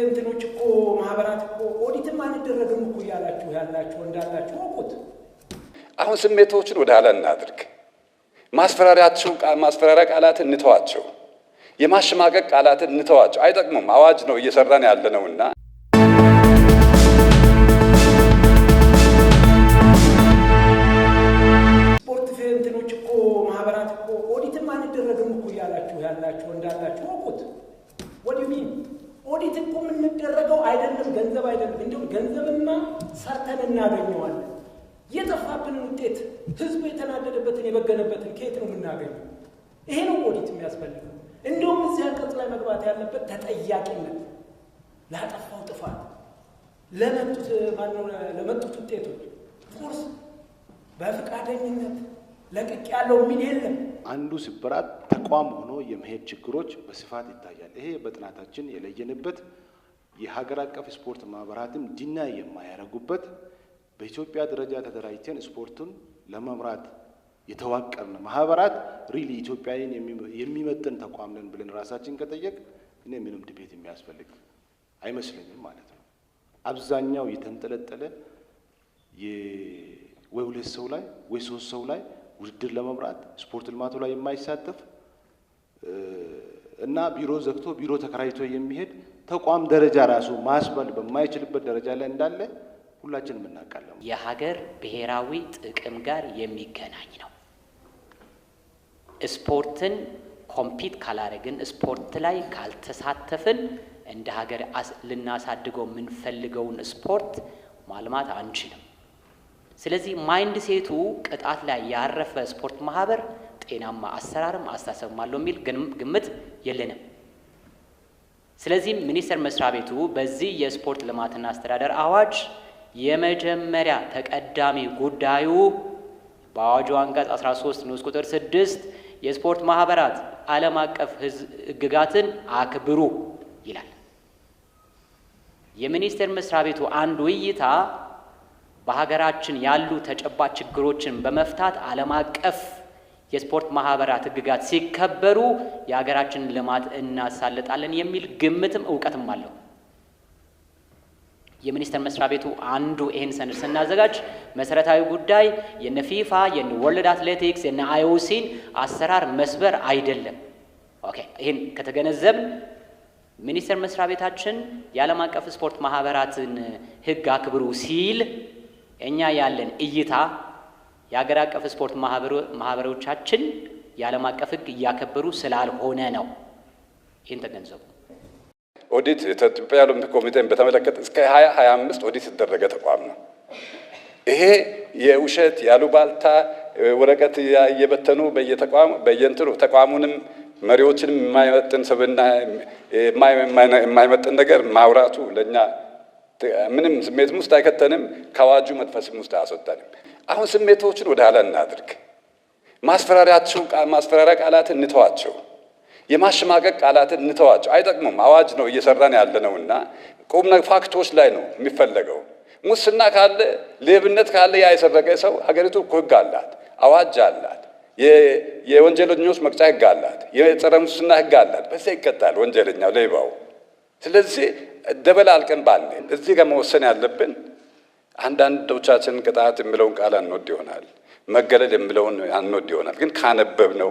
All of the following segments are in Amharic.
እንትኖች እኮ ማህበራት እኮ ኦዲትም አንደረግም እኮ ያላችሁ እንዳላችሁ ወቁት። አሁን ስሜቶችን ወደ ኋላ እናድርግ። ማስፈራሪያ ቃላትን እንተዋቸው። የማሸማቀቅ ቃላትን እንተዋቸው። አይጠቅሙም። አዋጅ ነው እየሰራን ያለነውና ስፖርት እንትኖች እኮ ማህበራት እኮ ኦዲትም አንደረግም እኮ ያላችሁ እንዳላችሁ ወቁት። ወዲሚን ኦዲት እኮ የምንደረገው አይደለም ገንዘብ አይደለም። እንደውም ገንዘብማ ሰርተን እናገኘዋለን። የጠፋብንን ውጤት ህዝቡ የተናደደበትን የበገነበትን ከየት ነው የምናገኘው? ይሄ ነው ኦዲት የሚያስፈልገው። እንደውም እዚህ አንቀጽ ላይ መግባት ያለበት ተጠያቂነት ላጠፋው ጥፋት ለመጡት ውጤቶች ፎርስ በፍቃደኝነት ለቅቅ ያለው ምን የለም። አንዱ ስብራት ተቋም ሆኖ የመሄድ ችግሮች በስፋት ይታያል። ይሄ በጥናታችን የለየንበት የሀገር አቀፍ ስፖርት ማህበራትም ዲና የማያረጉበት በኢትዮጵያ ደረጃ ተደራጅተን ስፖርቱን ለመምራት የተዋቀርን ማህበራት ሪሊ ኢትዮጵያን የሚመጥን ተቋም ነን ብለን ራሳችን ከጠየቅ እኔ ምንም ዲቤት የሚያስፈልግ አይመስለኝም ማለት ነው። አብዛኛው የተንጠለጠለ ወይ 2 ሰው ላይ ወይ 3 ሰው ላይ ውድድር ለመምራት ስፖርት ልማቱ ላይ የማይሳተፍ እና ቢሮ ዘግቶ ቢሮ ተከራይቶ የሚሄድ ተቋም ደረጃ ራሱ ማስባል በማይችልበት ደረጃ ላይ እንዳለ ሁላችንም እናውቃለን። የሀገር ብሔራዊ ጥቅም ጋር የሚገናኝ ነው። ስፖርትን ኮምፒት ካላረግን፣ ስፖርት ላይ ካልተሳተፍን እንደ ሀገር ልናሳድገው የምንፈልገውን ስፖርት ማልማት አንችልም። ስለዚህ ማይንድ ሴቱ ቅጣት ላይ ያረፈ ስፖርት ማህበር ጤናማ አሰራርም አስተሳሰብም አለው የሚል ግምት የለንም። ስለዚህ ሚኒስቴር መስሪያ ቤቱ በዚህ የስፖርት ልማትና አስተዳደር አዋጅ የመጀመሪያ ተቀዳሚ ጉዳዩ በአዋጁ አንቀጽ 13 ንዑስ ቁጥር 6 የስፖርት ማህበራት ዓለም አቀፍ ህግጋትን አክብሩ ይላል። የሚኒስቴር መስሪያ ቤቱ አንዱ እይታ በሀገራችን ያሉ ተጨባጭ ችግሮችን በመፍታት ዓለም አቀፍ የስፖርት ማህበራት ህግጋት ሲከበሩ የሀገራችንን ልማት እናሳልጣለን የሚል ግምትም እውቀትም አለው። የሚኒስቴር መስሪያ ቤቱ አንዱ ይሄን ሰነድ ስናዘጋጅ መሰረታዊ ጉዳይ የነ ፊፋ የነ ወርልድ አትሌቲክስ የነ አይኦሲን አሰራር መስበር አይደለም። ኦኬ፣ ይሄን ከተገነዘብን ሚኒስቴር መስሪያ ቤታችን የዓለም አቀፍ ስፖርት ማህበራትን ህግ አክብሩ ሲል እኛ ያለን እይታ የሀገር አቀፍ ስፖርት ማህበሮቻችን የዓለም አቀፍ ህግ እያከበሩ ስላልሆነ ነው። ይህን ተገንዘቡ። ኦዲት የኢትዮጵያ ኦሎምፒክ ኮሚቴን በተመለከተ እስከ 2025 ኦዲት የተደረገ ተቋም ነው። ይሄ የውሸት ያሉባልታ ወረቀት እየበተኑ በየእንትኑ ተቋሙንም መሪዎችንም የማይመጥን ሰብና የማይመጥን ነገር ማውራቱ ለኛ ምንም ስሜትም ውስጥ አይከተንም፣ ከአዋጁ መጥፈስም ውስጥ አያስወጣንም። አሁን ስሜቶችን ወደ ኋላ እናድርግ። ማስፈራሪያ ቃላትን እንተዋቸው። የማሸማቀቅ ቃላትን እንተዋቸው። አይጠቅሙም። አዋጅ ነው እየሰራን ያለነውና ቁም ነገር ፋክቶች ላይ ነው የሚፈለገው። ሙስና ካለ ሌብነት ካለ ያ የሰረቀ ሰው ሀገሪቱ እኮ ህግ አላት፣ አዋጅ አላት፣ የወንጀለኞች መቅጫ ህግ አላት፣ የጸረ ሙስና ህግ አላት። በዛ ይቀጣል ወንጀለኛው ሌባው። ስለዚህ ደበላልቀን ባለ እዚህ ጋር መወሰን ያለብን አንዳንዶቻችን ቅጣት የሚለውን ቃል አንወድ ይሆናል፣ መገለል የሚለውን አንወድ ይሆናል። ግን ካነበብ ነው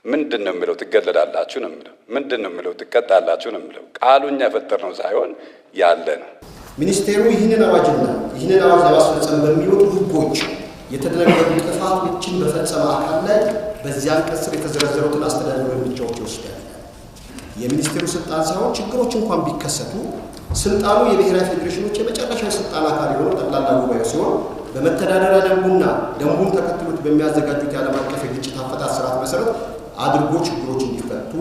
ምንድን ነው የሚለው? ትገለላላችሁ ነው የሚለው። ምንድን ነው የሚለው? ትቀጣላችሁ ነው የሚለው። ቃሉ እኛ የፈጠርነው ሳይሆን ያለ ነው። ሚኒስቴሩ ይህንን አዋጅ ለማስፈጸም በሚወጡ ህጎች የተደነገጉ ጥፋቶችን በፈጸመ አካል ላይ በዚያ አንቀጽ ስር የተዘረዘሩትን አስተዳደራዊ እርምጃዎች ይወስዳል። የሚኒስቴሩ ስልጣን ሳይሆን ችግሮች እንኳን ቢከሰቱ ስልጣኑ የብሔራዊ ፌዴሬሽኖች የመጨረሻ ስልጣን አካል የሆነው ጠቅላላ ጉባኤው ሲሆን በመተዳደሪያ ደንቡን ተከትሎት በሚያዘጋጁት የዓለም አቀፍ የግጭት አፈታት ስርዓት መሰረት አድርጎ ችግሮች እንዲፈቱ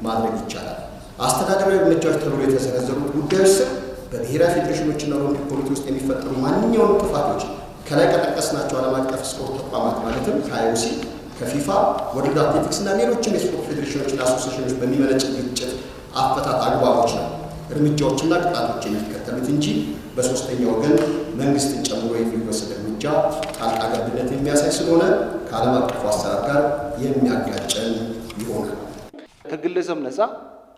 ማድረግ ይቻላል። አስተዳደራዊ እርምጃዎች ተብሎ የተዘረዘሩት ጉዳዮች ስር በብሔራዊ ፌዴሬሽኖችና ኦሎምፒክ ኮሚቴ ውስጥ የሚፈጠሩ ማንኛውም ጥፋቶች ከላይ ከጠቀስናቸው ዓለም አቀፍ ስፖርት ተቋማት ማለትም ከአይኦሲ፣ ከፊፋ፣ ወርልድ አትሌቲክስ እና ሌሎችም የስፖርት ፌዴሬሽኖችና አሶሲዬሽኖች በሚመነጭ ግጭት አፈታት አግባቦች ነው እርምጃዎችና ቅጣቶች የሚከተሉት እንጂ በሶስተኛ ወገን መንግስትን ጨምሮ የሚወሰድ እርምጃ ጣልቃ ገብነት የሚያሳይ ስለሆነ ከዓለም አቀፉ አሰራር ጋር የሚያጋጨን ይሆናል። ከግለሰብ ነፃ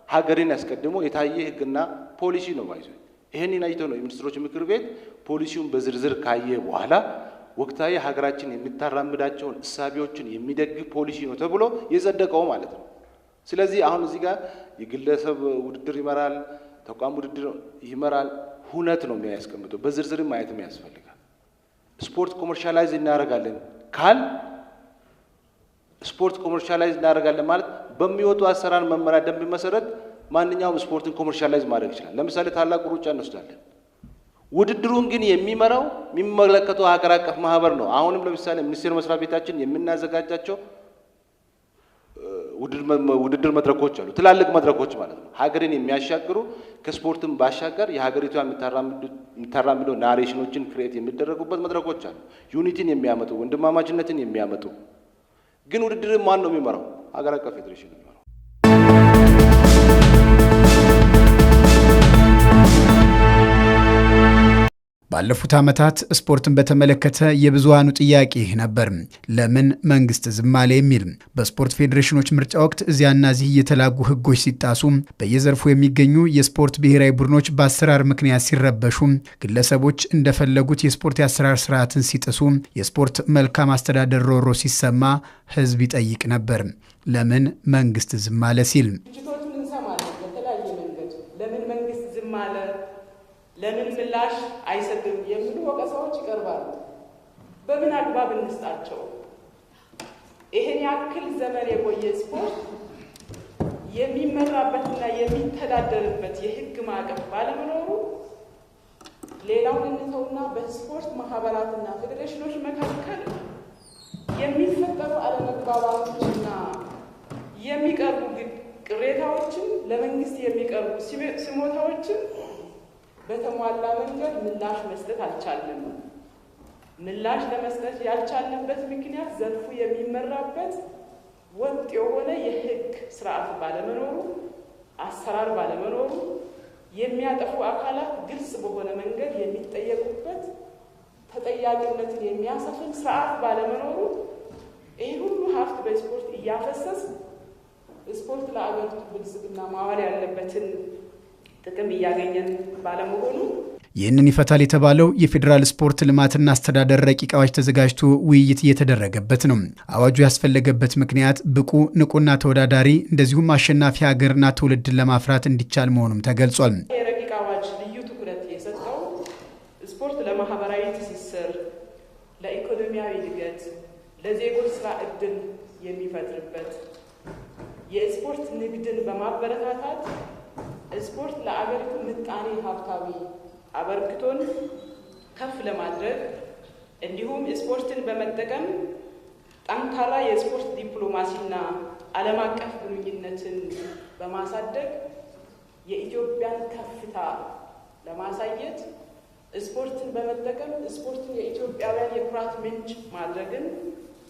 ሀገርን ያስቀድሞ የታየ ህግና ፖሊሲ ነው ባይዞ ይሄንን አይቶ ነው የሚኒስትሮች ምክር ቤት ፖሊሲውን በዝርዝር ካየ በኋላ ወቅታዊ ሀገራችን የሚታራምዳቸውን እሳቢዎችን የሚደግፍ ፖሊሲ ነው ተብሎ የጸደቀው ማለት ነው። ስለዚህ አሁን እዚህ ጋር የግለሰብ ውድድር ይመራል፣ ተቋም ውድድር ይመራል፣ ሁነት ነው የሚያስቀምጠው። በዝርዝር ማየትም ያስፈልጋል። ስፖርት ኮመርሻላይዝ እናደርጋለን ካል ስፖርት ኮመርሻላይዝ እናደርጋለን ማለት በሚወጡ አሰራር መመሪያ ደንብ መሰረት ማንኛውም ስፖርትን ኮመርሻላይዝ ማድረግ ይችላል። ለምሳሌ ታላቁ ሩጫ እንወስዳለን። ውድድሩን ግን የሚመራው የሚመለከተው ሀገር አቀፍ ማህበር ነው። አሁንም ለምሳሌ ሚኒስቴር መስሪያ ቤታችን የምናዘጋጃቸው ውድድር መድረኮች አሉ፣ ትላልቅ መድረኮች ማለት ነው። ሀገርን የሚያሻግሩ ከስፖርትም ባሻገር የሀገሪቷ የሚታራምደው ናሬሽኖችን ክሬት የሚደረጉበት መድረኮች አሉ። ዩኒቲን የሚያመጡ ወንድማማችነትን የሚያመጡ ግን ውድድር ማን ነው የሚመራው? ሀገር አቀፍ ፌዴሬሽን ነው የሚመራው። ባለፉት ዓመታት ስፖርትን በተመለከተ የብዙሃኑ ጥያቄ ነበር፣ ለምን መንግስት ዝም አለ የሚል። በስፖርት ፌዴሬሽኖች ምርጫ ወቅት እዚያና እዚህ የተላጉ ህጎች ሲጣሱ፣ በየዘርፉ የሚገኙ የስፖርት ብሔራዊ ቡድኖች በአሰራር ምክንያት ሲረበሹ፣ ግለሰቦች እንደፈለጉት የስፖርት የአሰራር ስርዓትን ሲጥሱ፣ የስፖርት መልካም አስተዳደር ሮሮ ሲሰማ ህዝብ ይጠይቅ ነበር፣ ለምን መንግስት ዝም አለ ሲል። ግጭቶቹን እንሰማለን በተለያየ መንገድ። ለምን መንግስት ዝም አለ፣ ለምን ምላሽ አይሰጥም የሚሉ ወቀሳዎች ይቀርባሉ። በምን አግባብ እንስጣቸው? ይሄን ያክል ዘመን የቆየ ስፖርት የሚመራበትና የሚተዳደርበት የህግ ማዕቀፍ ባለመኖሩ ሌላውን እንተውና በስፖርት ማህበራትና ፌዴሬሽኖች መካከል የሚፈጠሩ አለመግባባቶችና የሚቀርቡ ቅሬታዎችን ለመንግስት የሚቀርቡ ስሞታዎችን በተሟላ መንገድ ምላሽ መስጠት አልቻልንም። ምላሽ ለመስጠት ያልቻልንበት ምክንያት ዘርፉ የሚመራበት ወጥ የሆነ የህግ ስርዓት ባለመኖሩ፣ አሰራር ባለመኖሩ፣ የሚያጠፉ አካላት ግልጽ በሆነ መንገድ የሚጠየቁበት ተጠያቂነትን የሚያሰፍን ስርዓት ባለመኖሩ ይህ ሁሉ ሀብት በስፖርት እያፈሰስ ስፖርት ለአገሪቱ ብልጽግና ማዋል ያለበትን ጥቅም እያገኘን ባለመሆኑ ይህንን ይፈታል የተባለው የፌዴራል ስፖርት ልማትና አስተዳደር ረቂቅ አዋጅ ተዘጋጅቶ ውይይት እየተደረገበት ነው። አዋጁ ያስፈለገበት ምክንያት ብቁ ንቁና ተወዳዳሪ እንደዚሁም አሸናፊ ሀገርና ትውልድን ለማፍራት እንዲቻል መሆኑም ተገልጿል። የረቂቅ አዋጅ ልዩ ትኩረት የሰጠው ስፖርት ለማህበራዊ ትስስር፣ ለኢኮኖሚያዊ እድገት፣ ለዜጎች ስራ ዕድል የሚፈጥርበት የስፖርት ንግድን በማበረታታት ስፖርት ለአገሪቱ ምጣኔ ሀብታዊ አበርክቶን ከፍ ለማድረግ እንዲሁም ስፖርትን በመጠቀም ጠንካራ የስፖርት ዲፕሎማሲና ዓለም አቀፍ ግንኙነትን በማሳደግ የኢትዮጵያን ከፍታ ለማሳየት ስፖርትን በመጠቀም ስፖርትን የኢትዮጵያውያን የኩራት ምንጭ ማድረግን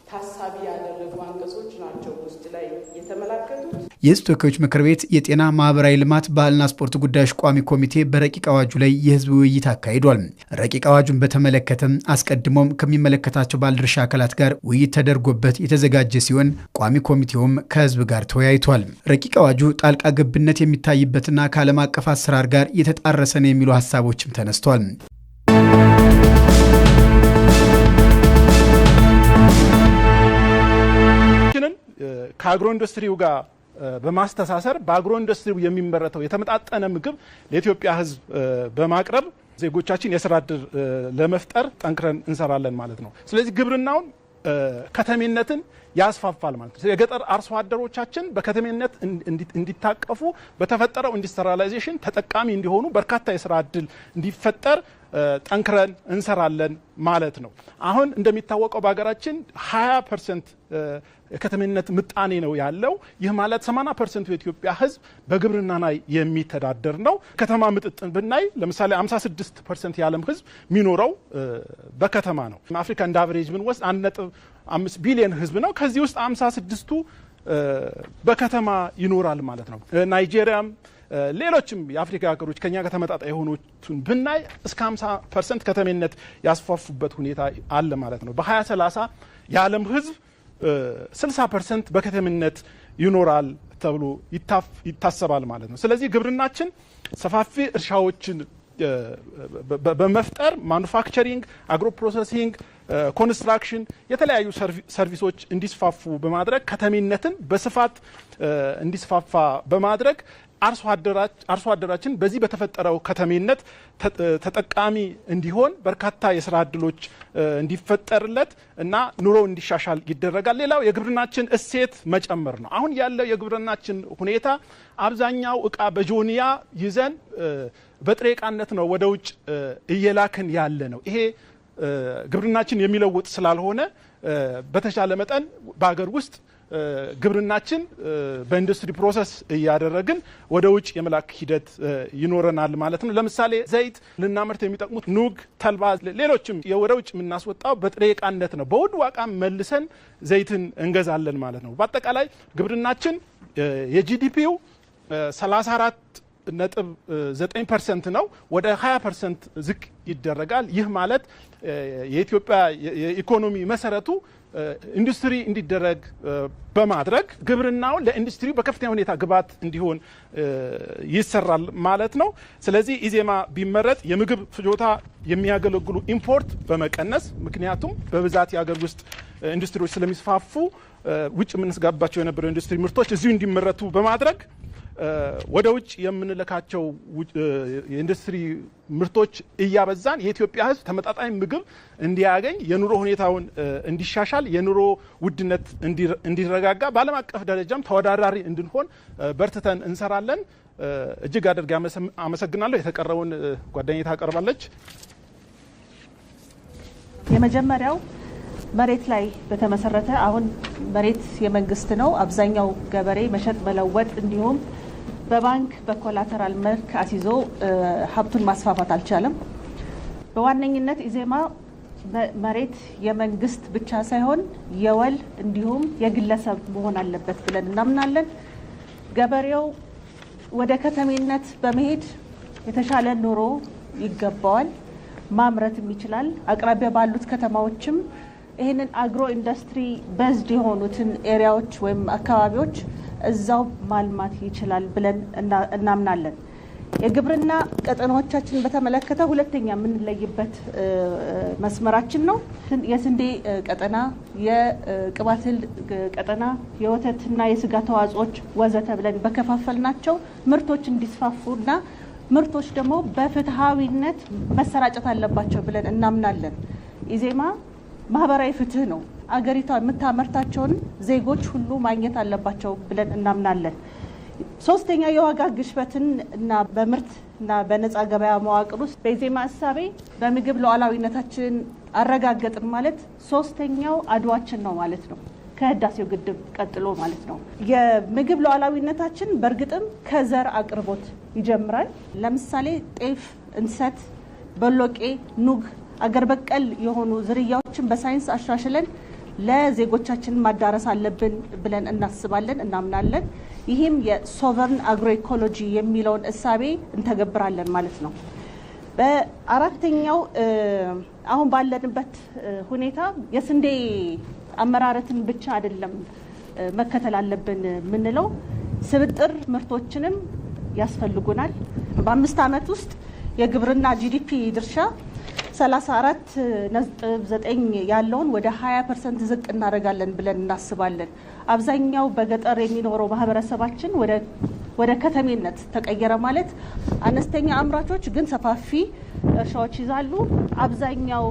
ታሳቢ ያደረጉ አንቀጾች ናቸው ውስጥ ላይ የተመላከቱት። የሕዝብ ተወካዮች ምክር ቤት የጤና ማህበራዊ ልማት ባህልና ስፖርት ጉዳዮች ቋሚ ኮሚቴ በረቂቅ አዋጁ ላይ የህዝብ ውይይት አካሂዷል። ረቂቅ አዋጁን በተመለከተ አስቀድሞም ከሚመለከታቸው ባለድርሻ አካላት ጋር ውይይት ተደርጎበት የተዘጋጀ ሲሆን ቋሚ ኮሚቴውም ከህዝብ ጋር ተወያይቷል። ረቂቅ አዋጁ ጣልቃ ገብነት የሚታይበትና ከዓለም አቀፍ አሰራር ጋር የተጣረሰ ነው የሚሉ ሀሳቦችም ተነስቷል። ከአግሮ ኢንዱስትሪው ጋር በማስተሳሰር በአግሮ ኢንዱስትሪው የሚመረተው የተመጣጠነ ምግብ ለኢትዮጵያ ህዝብ በማቅረብ ዜጎቻችን የስራ ዕድል ለመፍጠር ጠንክረን እንሰራለን ማለት ነው። ስለዚህ ግብርናውን ከተሜነትን ያስፋፋል ማለት ነው። የገጠር አርሶ አደሮቻችን በከተሜነት እንዲታቀፉ በተፈጠረው ኢንዱስትሪያላይዜሽን ተጠቃሚ እንዲሆኑ በርካታ የስራ ዕድል እንዲፈጠር ጠንክረን እንሰራለን ማለት ነው። አሁን እንደሚታወቀው በሀገራችን 20% የከተሜነት ምጣኔ ነው ያለው። ይህ ማለት 80% የኢትዮጵያ ህዝብ በግብርና ላይ የሚተዳደር ነው። ከተማ ምጥጥን ብናይ ለምሳሌ 56% የዓለም ህዝብ የሚኖረው በከተማ ነው። አፍሪካ እንደ አቨሬጅ ብንወስድ 1.5 ቢሊዮን ህዝብ ነው። ከዚህ ውስጥ 56ቱ በከተማ ይኖራል ማለት ነው። ናይጄሪያም ሌሎችም የአፍሪካ ሀገሮች ከኛ ጋር ተመጣጣኝ የሆኑትን ብናይ እስከ 50% ከተሜነት ያስፋፉበት ሁኔታ አለ ማለት ነው። በ2030 የዓለም ህዝብ 60% በከተሜነት ይኖራል ተብሎ ይታሰባል ማለት ነው። ስለዚህ ግብርናችን ሰፋፊ እርሻዎችን በመፍጠር ማኑፋክቸሪንግ፣ አግሮ ፕሮሰሲንግ፣ ኮንስትራክሽን የተለያዩ ሰርቪሶች እንዲስፋፉ በማድረግ ከተሜነትን በስፋት እንዲስፋፋ በማድረግ አርሶ አደራችን በዚህ በተፈጠረው ከተሜነት ተጠቃሚ እንዲሆን በርካታ የስራ እድሎች እንዲፈጠርለት እና ኑሮ እንዲሻሻል ይደረጋል። ሌላው የግብርናችን እሴት መጨመር ነው። አሁን ያለው የግብርናችን ሁኔታ አብዛኛው እቃ በጆንያ ይዘን በጥሬ ዕቃነት ነው ወደ ውጭ እየላክን ያለ ነው። ይሄ ግብርናችን የሚለውጥ ስላልሆነ በተሻለ መጠን በአገር ውስጥ ግብርናችን በኢንዱስትሪ ፕሮሰስ እያደረግን ወደ ውጭ የመላክ ሂደት ይኖረናል ማለት ነው። ለምሳሌ ዘይት ልናመርት የሚጠቅሙት ኑግ፣ ተልባ፣ ሌሎችም ወደ ውጭ የምናስወጣው በጥሬ ዕቃነት ነው። በውድ ዋጋ መልሰን ዘይትን እንገዛለን ማለት ነው። በአጠቃላይ ግብርናችን የጂዲፒው 34.9% ነው። ወደ 20% ዝቅ ይደረጋል። ይህ ማለት የኢትዮጵያ የኢኮኖሚ መሰረቱ ኢንዱስትሪ እንዲደረግ በማድረግ ግብርናውን ለኢንዱስትሪ በከፍተኛ ሁኔታ ግብዓት እንዲሆን ይሰራል ማለት ነው። ስለዚህ ኢዜማ ቢመረጥ የምግብ ፍጆታ የሚያገለግሉ ኢምፖርት በመቀነስ ምክንያቱም በብዛት የሀገር ውስጥ ኢንዱስትሪዎች ስለሚስፋፉ ውጭ የምንስጋባቸው የነበሩ ኢንዱስትሪ ምርቶች እዚሁ እንዲመረቱ በማድረግ ወደ ውጭ የምንልካቸው የኢንዱስትሪ ምርቶች እያበዛን የኢትዮጵያ ሕዝብ ተመጣጣኝ ምግብ እንዲያገኝ የኑሮ ሁኔታውን እንዲሻሻል የኑሮ ውድነት እንዲረጋጋ በዓለም አቀፍ ደረጃም ተወዳዳሪ እንድንሆን በርትተን እንሰራለን። እጅግ አድርጌ አመሰግናለሁ። የተቀረውን ጓደኛዬ ታቀርባለች። የመጀመሪያው መሬት ላይ በተመሰረተ አሁን መሬት የመንግስት ነው። አብዛኛው ገበሬ መሸጥ መለወጥ እንዲሁም በባንክ በኮላተራል መልክ አስይዞ ሀብቱን ማስፋፋት አልቻለም። በዋነኝነት ኢዜማ መሬት የመንግስት ብቻ ሳይሆን የወል እንዲሁም የግለሰብ መሆን አለበት ብለን እናምናለን። ገበሬው ወደ ከተሜነት በመሄድ የተሻለ ኑሮ ይገባዋል፣ ማምረትም ይችላል። አቅራቢያ ባሉት ከተማዎችም ይህንን አግሮ ኢንዱስትሪ በዝድ የሆኑትን ኤሪያዎች ወይም አካባቢዎች እዛው ማልማት ይችላል ብለን እናምናለን። የግብርና ቀጠናዎቻችንን በተመለከተ ሁለተኛ የምንለይበት መስመራችን ነው። የስንዴ ቀጠና፣ የቅባት እህል ቀጠና፣ የወተትና የስጋ ተዋጽኦች ወዘተ ብለን በከፋፈልናቸው ምርቶች እንዲስፋፉና ምርቶች ደግሞ በፍትሃዊነት መሰራጨት አለባቸው ብለን እናምናለን። ኢዜማ ማህበራዊ ፍትህ ነው። አገሪቷ የምታመርታቸውን ዜጎች ሁሉ ማግኘት አለባቸው ብለን እናምናለን። ሶስተኛ የዋጋ ግሽበትን እና በምርት እና በነፃ ገበያ መዋቅር ውስጥ በኢዜማ እሳቤ በምግብ ሉዓላዊነታችን አረጋገጥን ማለት ሶስተኛው አድዋችን ነው ማለት ነው። ከህዳሴው ግድብ ቀጥሎ ማለት ነው። የምግብ ሉዓላዊነታችን በእርግጥም ከዘር አቅርቦት ይጀምራል። ለምሳሌ ጤፍ፣ እንሰት፣ በሎቄ፣ ኑግ አገር በቀል የሆኑ ዝርያዎችን በሳይንስ አሻሽለን ለዜጎቻችን ማዳረስ አለብን ብለን እናስባለን፣ እናምናለን። ይህም የሶቨርን አግሮ ኢኮሎጂ የሚለውን እሳቤ እንተገብራለን ማለት ነው። በአራተኛው አሁን ባለንበት ሁኔታ የስንዴ አመራረትን ብቻ አይደለም መከተል አለብን የምንለው፣ ስብጥር ምርቶችንም ያስፈልጉናል። በ5 ዓመት ውስጥ የግብርና ጂዲፒ ድርሻ 34.9 ያለውን ወደ 20% ዝቅ እናደርጋለን ብለን እናስባለን። አብዛኛው በገጠር የሚኖረው ማህበረሰባችን ወደ ከተሜነት ተቀየረ ማለት አነስተኛ አምራቾች ግን ሰፋፊ እርሻዎች ይዛሉ። አብዛኛው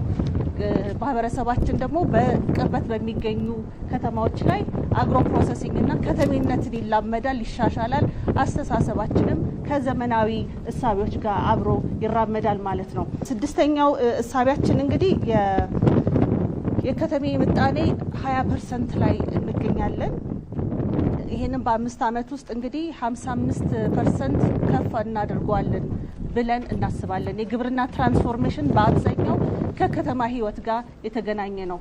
ማህበረሰባችን ደግሞ በቅርበት በሚገኙ ከተማዎች ላይ አግሮ ፕሮሰሲንግ እና ከተሜነትን ይላመዳል፣ ይሻሻላል። አስተሳሰባችንም ከዘመናዊ እሳቤዎች ጋር አብሮ ይራመዳል ማለት ነው። ስድስተኛው እሳቤያችን እንግዲህ የከተሜ ምጣኔ 20% ላይ እንገኛለን። ይህንን በ5 ዓመት ውስጥ እንግዲህ 55% ከፍ እናደርገዋለን ብለን እናስባለን። የግብርና ትራንስፎርሜሽን በአብዛኛው ከከተማ ህይወት ጋር የተገናኘ ነው።